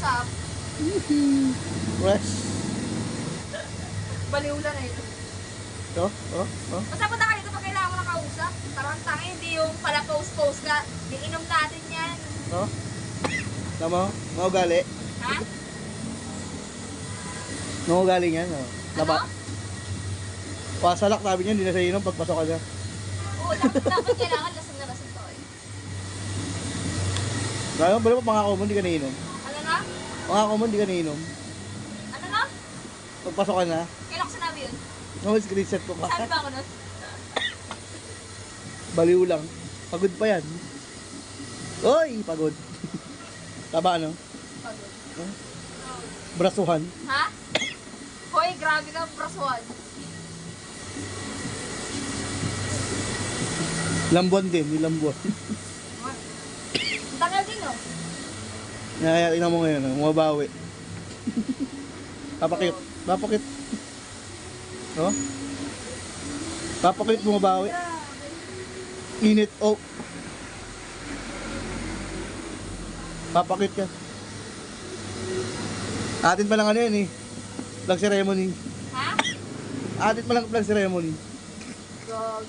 kausap. Fresh. Baliw lang eh. Oh. Basta punta ka dito pag kailangan mo ng kausap. Tarantang hindi yung pala post-post ka. Iinom natin yan. Oh. Tama, maugali. Ha? Maugali niyan, oh. Ano? Pasalak sabi niya, hindi na siya inom pagpasok ka na. Oo, dapat kailangan lasing na lasing to eh. Kaya bala mo pangako mo, hindi ka nainom. Ano na? Pangako mo, hindi ka nainom. Ano na? Pagpasok ka na, Kailan ko sinabi yun? no, screenshot ko Sabi pa. ba ako nun? Baliw lang. Pagod pa yan. Oy, pagod. Taba ano? Pagod. Brasuhan. Ha? Hoy, grabe ka, braswan. Lambuan din, nilambuan. Ang tagal din oh. Kaya tingnan mo ngayon, mabawi. Papakit. Papakit. Oh? Papakit, bumabawi. Init. Oh. Papakit ka. Atin pa lang ano yan eh. Flag ceremony. Ha? Atin pa lang flag ceremony. Gog.